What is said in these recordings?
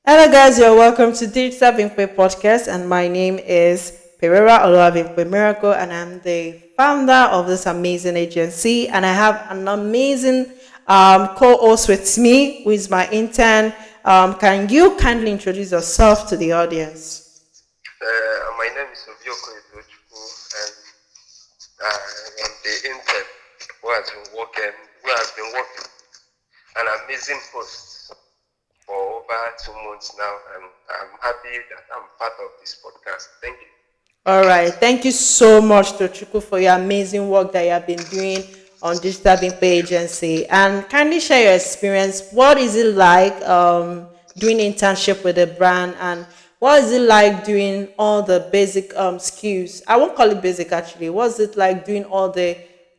Hello, guys. You're welcome to Digital Bimpe podcast, and my name is Pereira Olabimpe Miracle, and I'm the founder of this amazing agency. And I have an amazing co-host with me, who is my intern. Can you kindly introduce yourself to the audience? My name is Okoye Tochukwu, and I am the intern who has been working an amazing post for over 2 months now, and I'm happy that I'm part of this podcast. Thank you. All right. Thank you so much, Tochukwu, for your amazing work that you have been doing on Digital Bimpe Agency. And kindly share your experience. What is it like doing internship with a brand? And what is it like doing all the basic skills? I won't call it basic actually. What's it like doing all the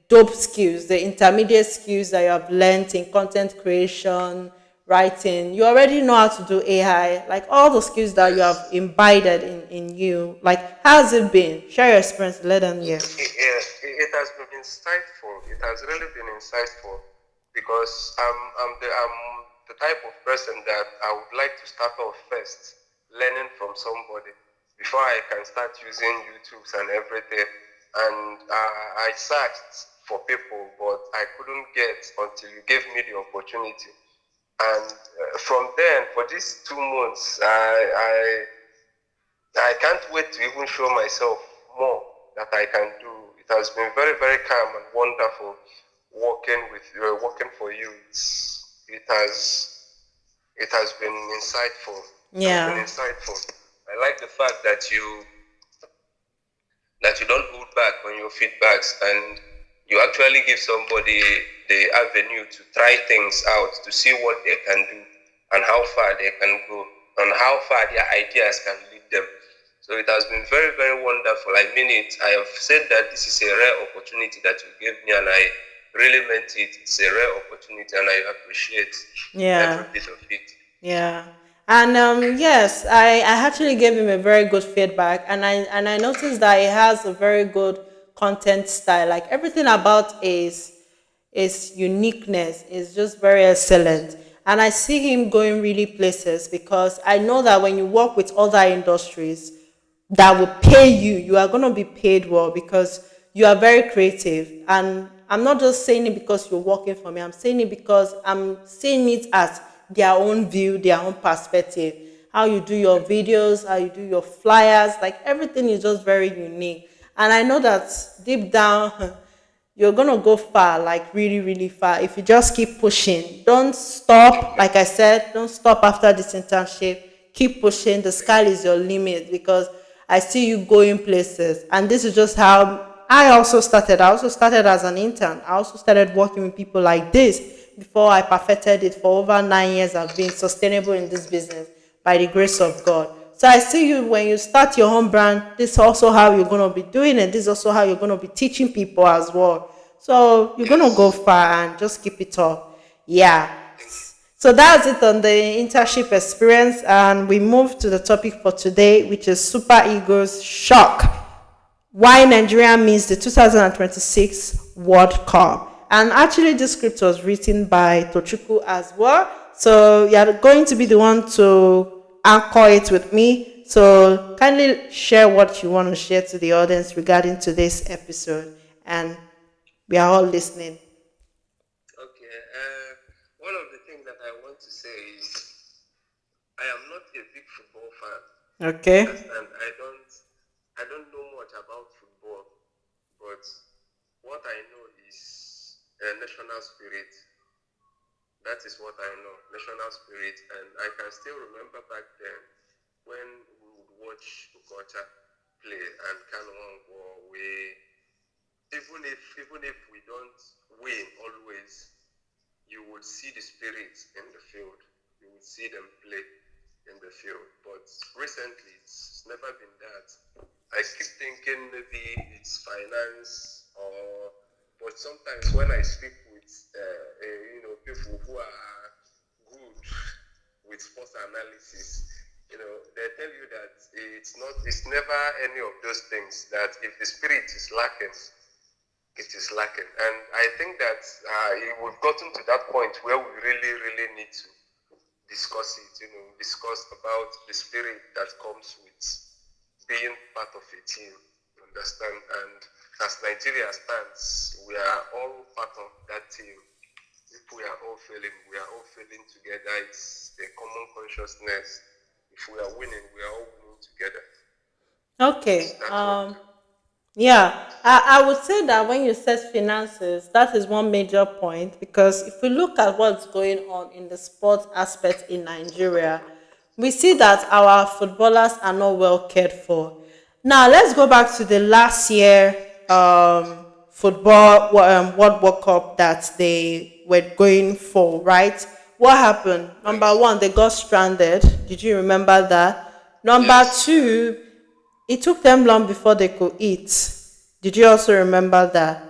dope skills, the intermediate skills that you have learned in content creation, writing? You already know how to do AI, like all the skills that you have Yes. imbibed in you. Like, how's it been? Share your experience, let them hear. It has been insightful. It has really been insightful because I'm the type of person that I would like to start off first, learning from somebody before I can start using YouTube's and everything. And I searched for people, but I couldn't get until you gave me the opportunity. And from then, for these 2 months, I can't wait to even show myself more that I can do. It has been very, very calm and wonderful working for you. It has been insightful. It has been Yeah. insightful. I like the fact that you don't hold back on your feedbacks, and you actually give somebody the avenue to try things out to see what they can do and how far they can go and how far their ideas can lead them. So it has been very, very wonderful. I mean it. I have said that this is a rare opportunity that you gave me, and I really meant it. It's a rare opportunity, and I appreciate every Yeah. bit of it. Yeah. And yes, I actually gave him a very good feedback, and I noticed that he has a very good content style. Like everything about his uniqueness is just very excellent. And I see him going really places because I know that when you work with other industries that will pay you, you are going to be paid well because you are very creative. And I'm not just saying it because you're working for me, I'm saying it because I'm seeing it as their own view, their own perspective. How you do your videos, how you do your flyers, like everything is just very unique. And I know that deep down, you're gonna go far, like really, really far, if you just keep pushing. Don't stop. Okay. Like I said, don't stop after this internship. Keep pushing. The Thank sky you. is your limit because I see you going places. And this is just how I also started. I also started as an intern. I also started working with people like this before I perfected it. For over 9 years, I've been sustainable in this business by the grace of God. So I see you when you start your own brand. This is also how you're gonna be doing it. This is also how you're gonna be teaching people as well. So you're gonna go Yes. far and just keep it up. Yeah. Thank you. So that's it on the internship experience, and we move to the topic for today, which is Super Eagles shock. Why Nigeria means the 2026 World Cup. And actually, this script was written by Tochukwu as well. So you're going to be the one to anchor it with me. So kindly share what you want to share to the audience regarding today's episode. And we are all listening. Okay. One of the things that I want to say is I am not a big football fan. You Okay. understand? I don't know much about football, but what I know is national spirit. That is what I know, national spirit. And I can still remember back then when we would watch Okocha play and Kanwangwa, even if we don't win always, you would see the spirit in the field. You would see them play in the field. But recently, it's never been that. I keep thinking maybe it's finance or. But sometimes when I speak with people who are good with sports analysis, they tell you that it's never any of those things. That if the spirit is lacking, it is lacking. And I think that we've gotten to that point where we really, really need to discuss it, discuss about the spirit that comes with being part of a team, you understand? And as Nigeria stands, we are all part of that team. If we are all failing, we are all failing together. It's a common consciousness. If we are winning, we are all winning together. Okay. That's what. Yeah, I would say that when you set finances, that is one major point because if we look at what's going on in the sport aspect in Nigeria, we see that our footballers are not well cared for. Now, let's go back to the last year football World Cup that they were going for, right? What happened? Number Yes. one, they got stranded. Did you remember that? Number Yes. two, it took them long before they could eat. Did you also remember that?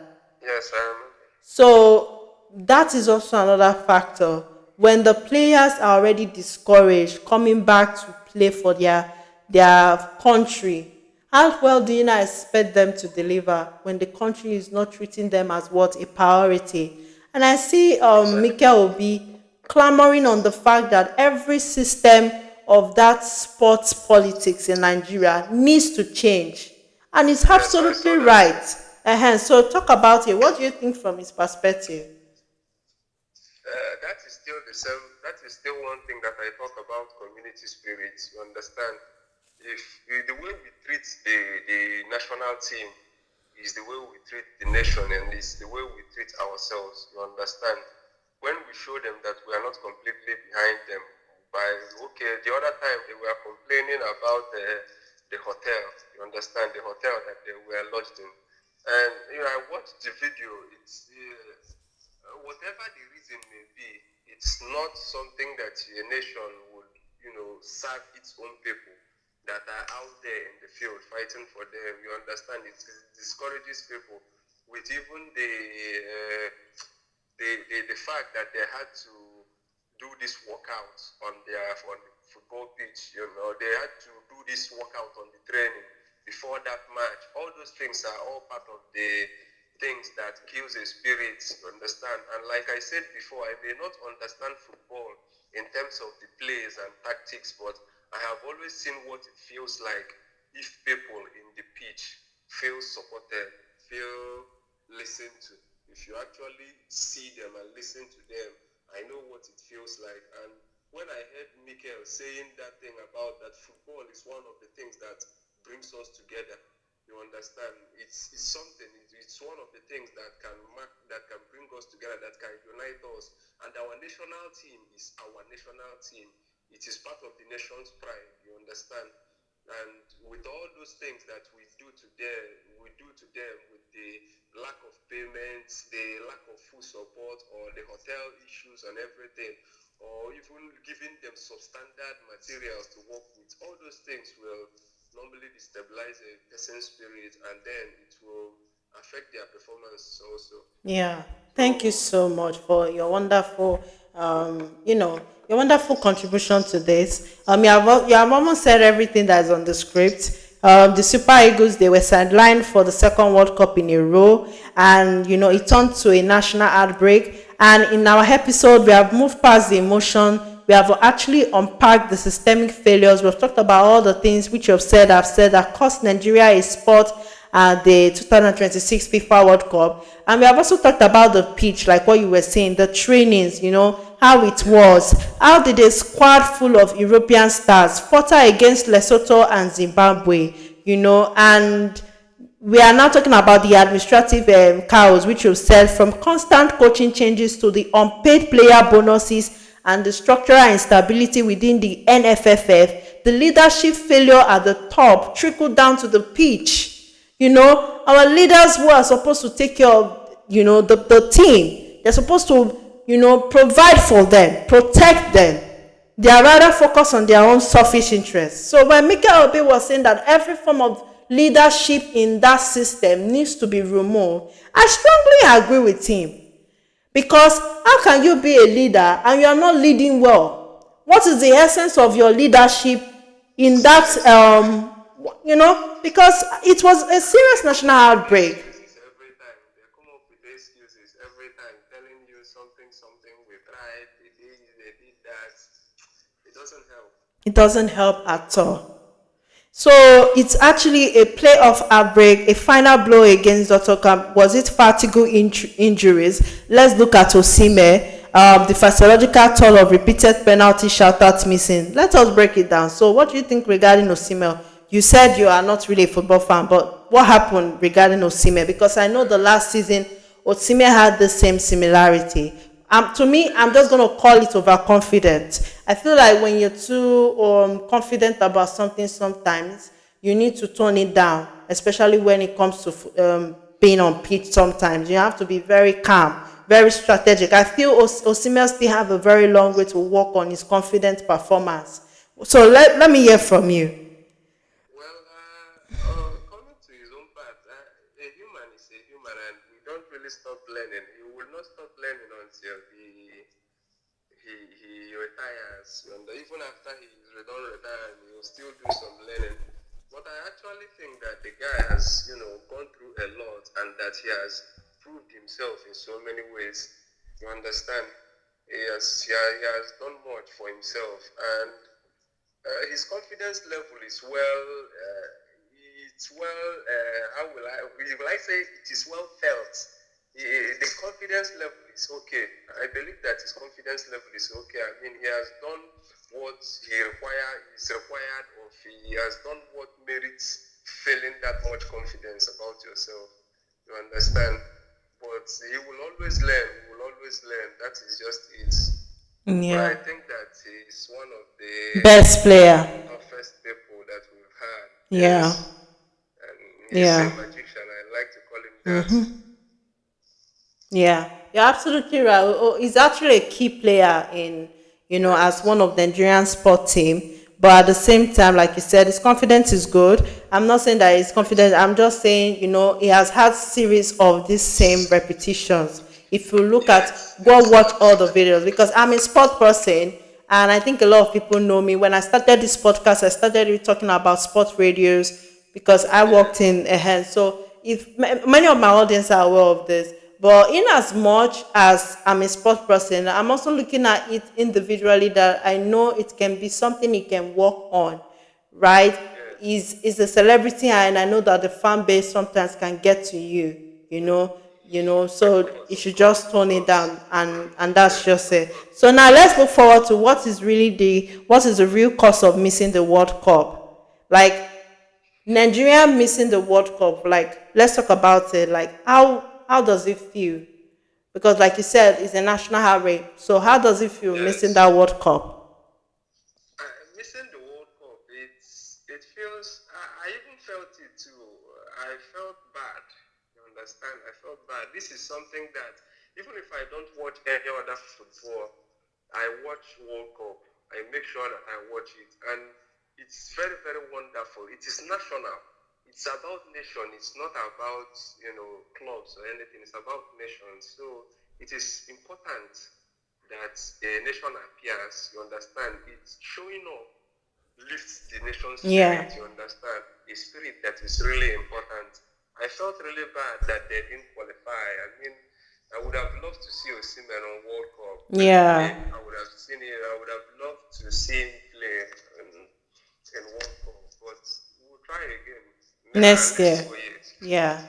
Yes, I remember. So that is also another factor. When the players are already discouraged coming back to play for their country, how well do you not expect them to deliver when the country is not treating them as what a priority? And I see Exactly. Mikel Obi clamoring on the fact that every system of that sports politics in Nigeria needs to change. And it's Yes, I saw absolutely that. right. So talk about it. What do you think from his perspective? That is still the same. That is still one thing that I talk about community spirit. You understand? If the way we treat the national team is the way we treat the nation, and is the way we treat ourselves. You understand? When we show them that we are not completely behind them, by okay, the other time they were complaining about the hotel. You understand? The hotel that they were lodged in, and I watched the video. It's whatever the reason may be, it's not something that a nation would, serve its own people that are out there in the field fighting for them. You understand? It discourages people with even the fact that they had to do this workout on the football pitch. They had to do this workout on the training before that match. All those things are all part of the things that kills a spirit. You understand? And like I said before, I may not understand football in terms of the plays and tactics, but I have always seen what it feels like if people in the pitch feel supported, feel listened to. If you actually see them and listen to them, I know what it feels like. And when I heard Mikel saying that thing about that football is one of the things that brings us together, you understand? It's something. It's one of the things that can bring us together, that can unite us. And our national team is our national team. It is part of the nation's pride. You understand? And with all those things that we do to them with the lack of payments, the lack of food support, or the hotel issues and everything, or even giving them substandard materials to work with, all those things will normally destabilize a person's spirit, and then it will affect their performance also. Yeah. Thank you So so much for your wonderful, your wonderful contribution to this. You have almost said everything that is on the script. The Super Eagles, they were sidelined for the second World Cup in a row, and it turned to a national outbreak. And in our episode, we have moved past the emotion. We have actually unpacked the systemic failures. We've talked about all the things which you have said, I've said, that cost Nigeria a spot at the 2026 FIFA World Cup. And we have also talked about the pitch, like what you were saying, the trainings, how it was. How did a squad full of European stars falter against Lesotho and Zimbabwe, and we are now talking about the administrative chaos, which you've said, from constant coaching changes to the unpaid player bonuses and the structural instability within the NFFF. The leadership failure at the top trickled down to the pitch. Our leaders who are supposed to take care of, the team, they're supposed to, provide for them, protect them. They are rather focused on their own selfish interests. So when Mikel Obi was saying that every form of leadership in that system needs to be removed, I strongly agree with him. Because how can you be a leader and you are not leading well? What is the essence of your leadership in that, yes, because it was a serious national outbreak. excuses every time. They come up with excuses every time, telling you something, something. We tried, they did that. It doesn't help at all. So it's actually a playoff outbreak, a final blow against Dr. Was it fatigue injuries? Let's look at Osime, the physiological toll of repeated penalty shoutouts missing. Let us break it down. So what do you think regarding Osime? You said you are not really a football fan, but what happened regarding Osime? Because I know the last season, Osime had the same similarity. To me, I'm just going to call it overconfident. I feel like when you're too confident about something, sometimes you need to tone it down, especially when it comes to being on pitch. Sometimes you have to be very calm, very strategic. I feel Osimhen still have a very long way to work on his confident performance. So let me hear from you. Well, coming to his own part, a human is a human, and we don't really stop learning. He will not stop learning until he retires. And even after he's done retiring, he will still do some learning. But I actually think that the guy has, gone through a lot, and that he has proved himself in so many ways. You understand? He has done much for himself, and his confidence level is well. It's well. How will I say? It is well felt. The confidence level is okay. I believe that his confidence level is okay. I mean, he has done what is required of. He has done what merits feeling that much confidence about yourself. You understand? But he will always learn. He will always learn. That is just it. But I Yeah. think that he's one of the Best player. toughest people that we've had. Yeah. Yes. And he's a Yeah. magician. I like to call him that. Yeah, you're absolutely right. He's actually a key player in, as Yes. one of the Nigerian sport team. But at the same time, like you said, his confidence is good. I'm not saying that he's confident. I'm just saying, he has had series of these same repetitions. If you look at, Yes. go Yes. watch all the videos, because I'm a sport person, and I think a lot of people know me. When I started this podcast, I started with talking about sport radios because I worked Yes. in a hand. So if many of my audience are aware of this, but in as much as I'm a sport person, I'm also looking at it individually that I know it can be something he can work on, right? Yes. Is a celebrity, and I know that the fan base sometimes can get to Of so you course. Of should course. just Of tone it course. down, and that's Yes. just Of it. course. So now let's look forward to what is the real cause of missing the World Cup. Like Nigeria missing the World Cup, like let's talk about it. Like how does it feel? Because like you said, it's a national heartbreak. So how does it feel missing Yes. that World Cup? Missing the World Cup, it feels. I even felt it too. I felt bad. You understand? I felt bad. This is something that even if I don't watch any other football, I watch World Cup. I make sure that I watch it, and it's very very wonderful. It is national. It's about nation. It's not about clubs or anything. It's about nations. So it is important that a nation appears, you understand, it's showing up, lifts the nation's Yeah. spirit, you understand, a spirit that is really important. I felt really bad that they didn't qualify. I mean, I would have loved to see Osimhen on World Cup. Believe me, Yeah. I would have seen it. I would have loved to see him play in World Cup, but we'll try again. Next Next year. 2 years. Yeah.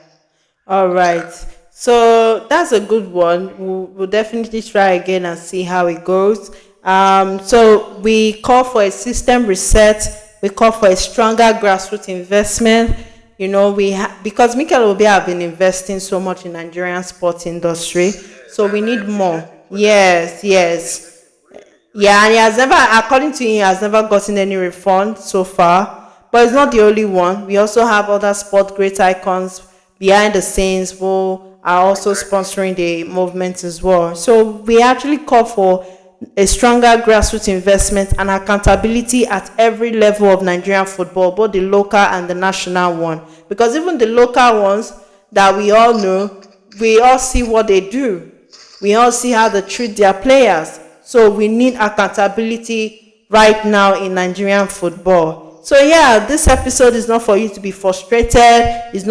All right. Yeah. So that's a good one. We'll definitely try again and see how it goes. So we call for a system reset. We call for a stronger grassroots investment. Because Mikel Obi have been investing so much in Nigerian sports industry, Yes, so we and I need more. appreciate him for that. Yes, I yes. appreciate him really, Yeah, really. and he has never, according to him, he has never gotten any refund so far. But it's not the Yeah. only one. We also have other sport great icons behind the scenes who are also Exactly. sponsoring the movement as well. So we actually call for a stronger grassroots investment and accountability at every level of Nigerian football, both the local and the national one. Because even the local ones that we all know, we all see what they do. We all see how they treat their players. So we need accountability right now in Nigerian football. So yeah, this episode is not for you to be frustrated. It's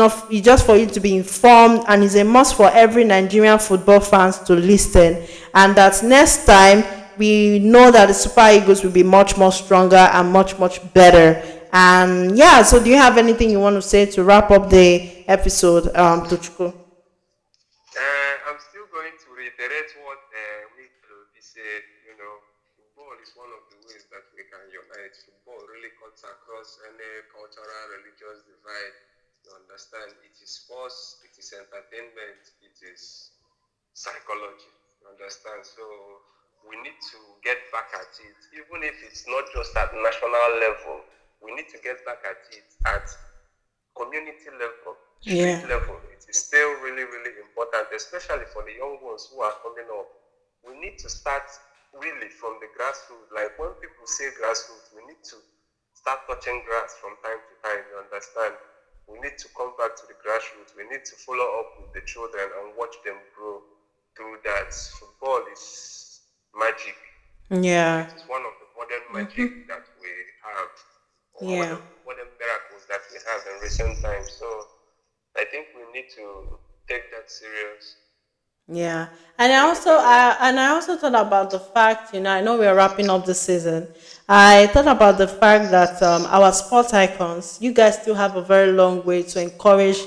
just for you to be informed, and it's a must for every Nigerian football fans to listen. And that next time we know that the Super Eagles will be much more stronger and much better. And yeah, so do you have anything you want to say to wrap up the episode, Tochukwu? I'm still going to reiterate what we said. You know, football is one of the ways that we can unite. Football really cuts across any cultural, religious divide. You understand? It is sports, it is entertainment, it is psychology. You understand? So we need to get back at it, even if it's not just at national level. We need to get back at it at community level, street Yeah. level. It is still really, really important, especially for the young ones who are coming up. We need to start really from the grassroots. Like when people say grassroots, we need to start touching grass from time to time. You understand? We need to come back to the grassroots. We need to follow up with the children and watch them grow through that. Football is magic. Yeah. It is one of the modern magic that we have, or one Yeah. of the modern miracles that we have in recent times. So I think we need to take that serious. Yeah, and I also thought about the fact, I know we're wrapping up the season. I thought about the fact that our sport icons, you guys still have a very long way to encourage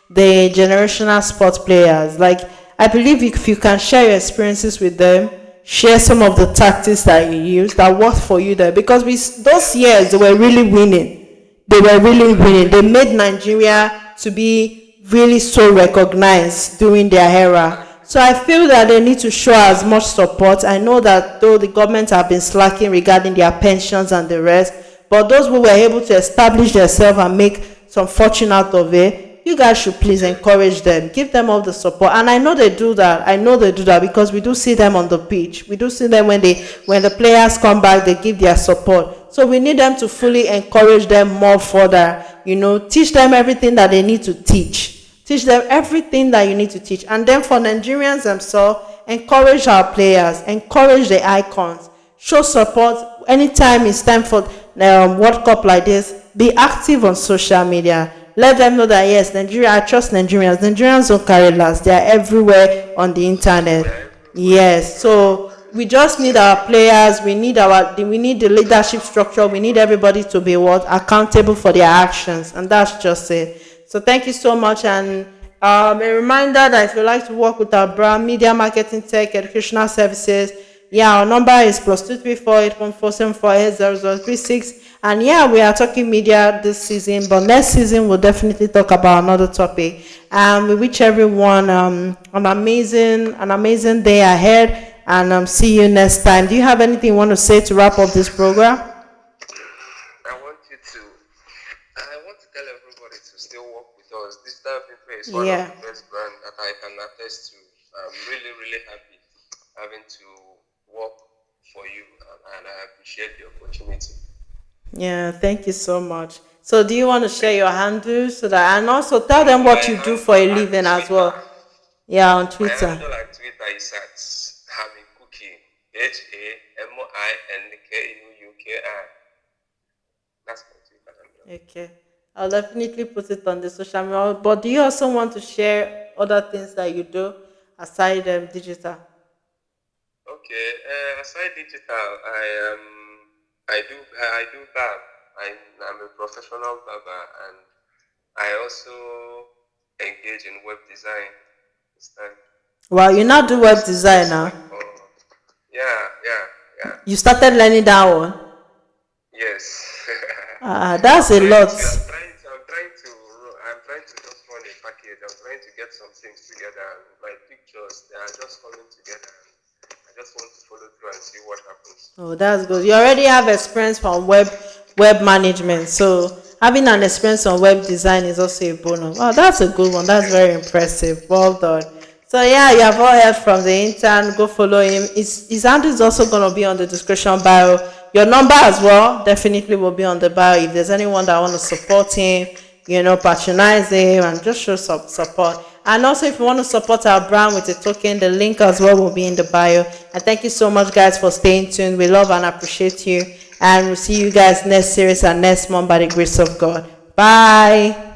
the generational sport players. Like, I believe if you can share your experiences with them, share some of the tactics that you use that worked for you there, because those years they were really winning. They were really winning. They made Nigeria to be really so recognized during their era. So I feel that they need to show as much support. I know that though the government have been slacking regarding their pensions and the rest, but those who were able to establish themselves and make some fortune out of it, you guys should please encourage them, give them all the support. And I know they do that. I know they do that because we do see them on the pitch. We do see them when the players come back, they give their support. So we need them to fully encourage them more further. Teach them everything that they need to teach. Teach them everything that you need to teach. And then for Nigerians themselves, encourage our players, encourage the icons, show support. Anytime it's time for World Cup like this, be active on social media. Let them know that yes, Nigeria, I trust Nigerians. Nigerians don't carry last. They are everywhere on the internet. Yes. So we just need our players. We need the leadership structure. We need everybody to be accountable for their actions, and that's just it. So thank you so much. And a reminder that if you like to work with our brand, media, marketing, tech, educational services, yeah, our number is +234-81474-80036. And yeah, we are talking media this season, but next season we'll definitely talk about another topic. And we wish everyone an amazing day ahead, and see you next time. Do you have anything you want to say to wrap up this program? I want to tell everybody to still work with us. This Bimpe is one of Yeah. the best brands that I can attest to. I'm really, really happy having to work for you, and I appreciate the opportunity. Yeah, thank you so much. So do you want to share your handles so that, and also tell them what you do for a On living as Twitter, well? Yeah, on my Twitter. handle on Twitter is at Hamikuki, HAMINKUUKI. That's my Twitter handle. Okay. I'll definitely put it on the social media. But do you also want to share other things that you do aside digital? Okay, aside digital, I do barb. I'm a professional barber, and I also engage in web design this time. Well, you So now do I web still design just now. wait for, yeah, yeah, yeah, You started learning that one. yes. That's a lot. I'm trying to just run a package. I'm trying to get some things together. My pictures, they are just coming together. I just want to follow through and see what happens. Oh, that's good. You already have experience from web management, so having an experience on web design is also a bonus. Wow, that's a good one. That's very impressive. Well done. So yeah, you have all heard from the intern. Go follow him. His handle is also gonna be on the description bio. Your number as well definitely will be on the bio. If there's anyone that want to support him, patronize him and just show some support. And also, if you want to support our brand with a token, the link as well will be in the bio. And thank you so much, guys, for staying tuned. We love and appreciate you. And we'll see you guys next series and next month by the grace of God. Bye.